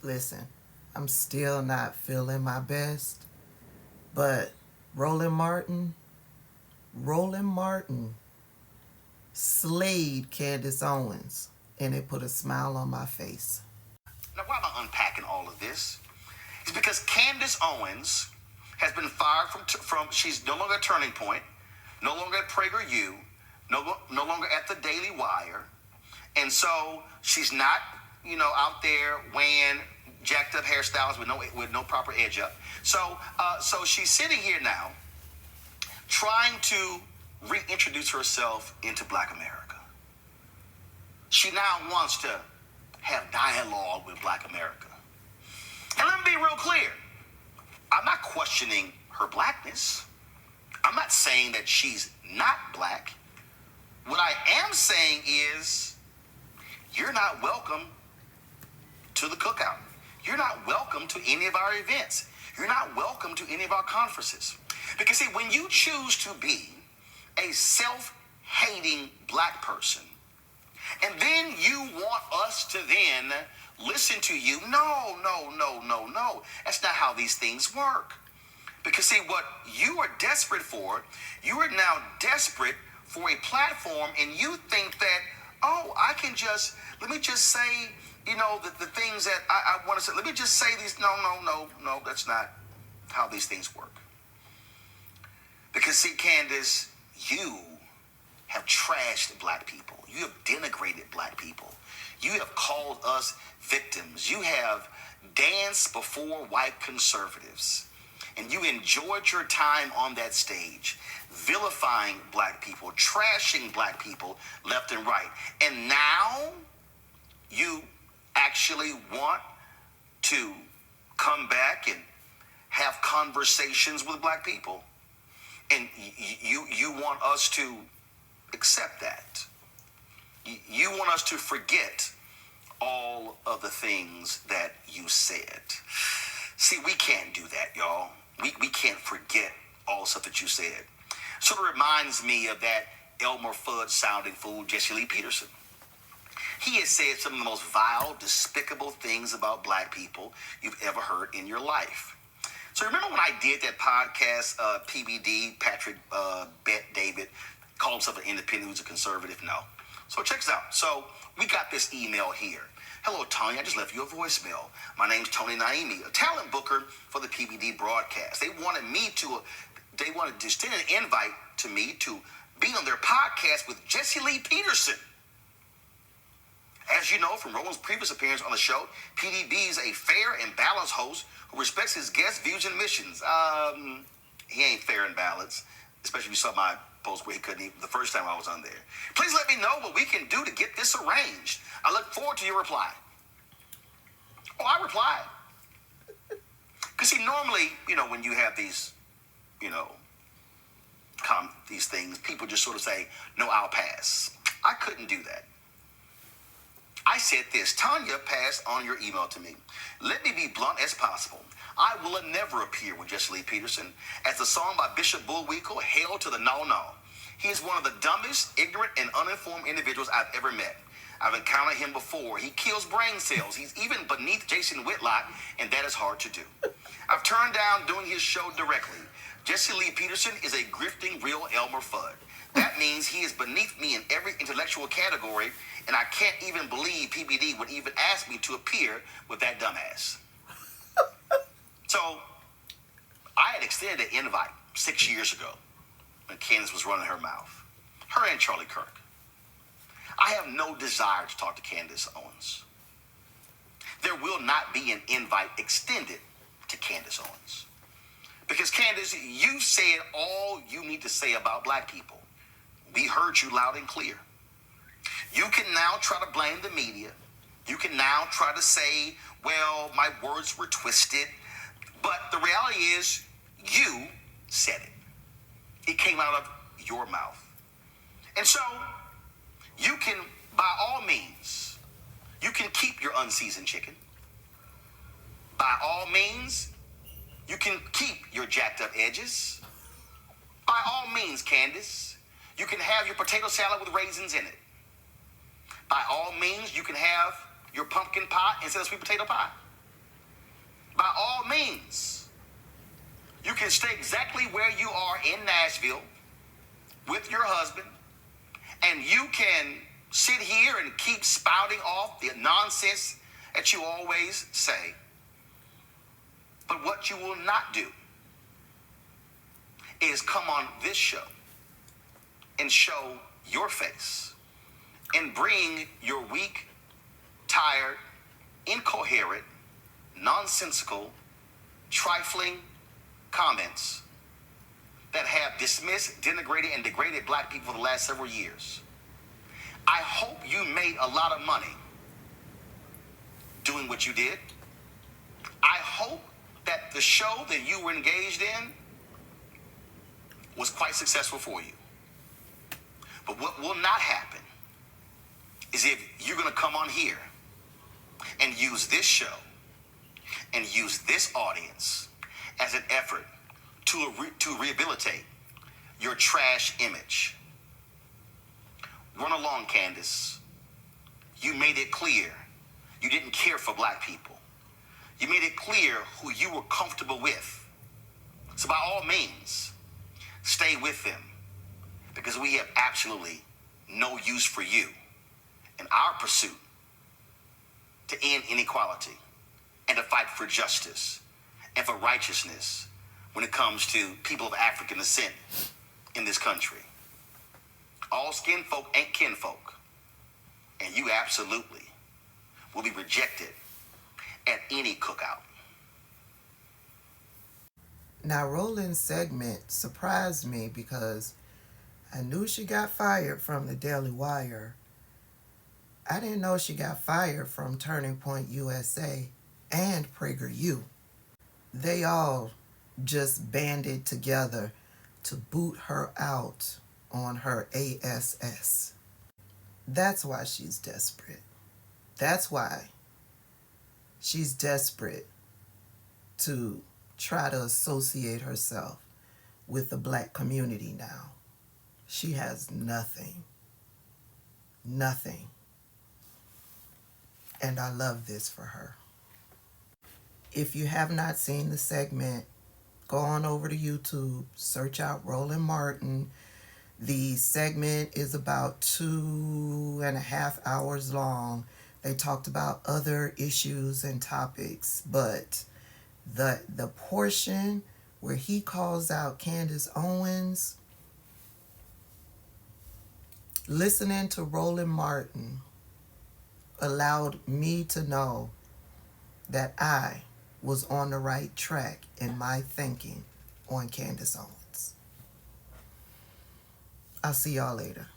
Listen, I'm still not feeling my best, but Roland Martin, Roland Martin slayed Candice Owens, and it put a smile on my face. Now, why am I unpacking all of this? It's because Candice Owens has been fired from she's no longer at Turning Point, no longer at PragerU, no longer at the Daily Wire, and so she's not, out there wearing jacked up hairstyles with no proper edge up. So she's sitting here now, trying to reintroduce herself into Black America. She now wants to have dialogue with Black America. And let me be real clear. I'm not questioning her blackness. I'm not saying that she's not black. What I am saying is, you're not welcome to the Cookout. You're not welcome to any of our events. You're not welcome to any of our conferences. Because see, when you choose to be a self-hating Black person, and then you want us to then listen to you, no. That's not how these things work. Because see, what you are desperate for, you are now desperate for a platform, and you think that, let me just say, the things that I want to say. Let me just say these. No, that's not how these things work. Because see, Candace, you have trashed Black people. You have denigrated Black people. You have called us victims. You have danced before white conservatives. And you enjoyed your time on that stage, vilifying Black people, trashing Black people left and right. And now you actually want to come back and have conversations with Black people. And you want us to accept that. You want us to forget all of the things that you said. See, we can't do that, y'all. We can't forget all the stuff that you said. Sort of reminds me of that Elmer Fudd sounding fool, Jesse Lee Peterson. He has said some of the most vile, despicable things about Black people you've ever heard in your life. So remember when I did that podcast, PBD, Patrick Bet David, called himself an independent who's a conservative? No. So check this out. So we got this email here. Hello, Tony. I just left you a voicemail. My name's Tony Naimi, a talent booker for the PBD broadcast. They wanted to extend an invite to me to be on their podcast with Jesse Lee Peterson. As you know from Roland's previous appearance on the show, PDB is a fair and balanced host who respects his guests' views and missions. He ain't fair and balanced, especially if you saw my post where he couldn't even the first time I was on there. Please let me know what we can do to get this arranged. I look forward to your reply. Oh, I replied. Because see, normally, when you have these, these things, people just sort of say, no, I'll pass. I couldn't do that. I said this: Tanya passed on your email to me. Let me be blunt as possible. I will never appear with Jesse Lee Peterson, as the song by Bishop Bullwinkle, Hail to the No. He is one of the dumbest, ignorant, and uninformed individuals I've ever met. I've encountered him before. He kills brain cells. He's even beneath Jason Whitlock, and that is hard to do. I've turned down doing his show directly. Jesse Lee Peterson is a grifting real Elmer Fudd. That means he is beneath me in every intellectual category, and I can't even believe PBD would even ask me to appear with that dumbass. So, I had extended an invite 6 years ago when Candace was running her mouth. Her and Charlie Kirk. I have no desire to talk to Candice Owens. There will not be an invite extended to Candice Owens. Because Candace, you said all you need to say about Black people. We heard you loud and clear. You can now try to blame the media. You can now try to say, well, my words were twisted. But the reality is, you said it. It came out of your mouth. And so, you can, by all means, you can keep your unseasoned chicken. By all means, you can keep your jacked up edges. By all means, Candace, you can have your potato salad with raisins in it. By all means, you can have your pumpkin pie instead of sweet potato pie. by all means, you can stay exactly where you are in Nashville with your husband, and you can sit here and keep spouting off the nonsense that you always say. But what you will not do is come on this show and show your face and bring your weak, tired, incoherent, nonsensical, trifling comments that have dismissed, denigrated, and degraded black people for the last several years. I hope you made a lot of money doing what you did. I hope that the show that you were engaged in was quite successful for you. But what will not happen is if you're going to come on here and use this show and use this audience as an effort to rehabilitate your trash image. Run along, Candace. You made it clear you didn't care for black people. You made it clear who you were comfortable with. So by all means, stay with them, because we have absolutely no use for you in our pursuit to end inequality and to fight for justice and for righteousness when it comes to people of African descent in this country. All skin folk ain't kinfolk, and you absolutely will be rejected at any cookout. Now, Roland's segment surprised me because I knew she got fired from the Daily Wire. I didn't know she got fired from Turning Point USA and PragerU. They all just banded together to boot her out on her ASS. That's why she's desperate. That's why she's desperate to try to associate herself with the black community now. She has nothing. Nothing. And I love this for her. If you have not seen the segment, go on over to YouTube, search out Roland Martin. The segment is about 2.5 hours long. They talked about other issues and topics, but the portion where he calls out Candice Owens, listening to Roland Martin allowed me to know that I was on the right track in my thinking on Candice Owens. I'll see y'all later.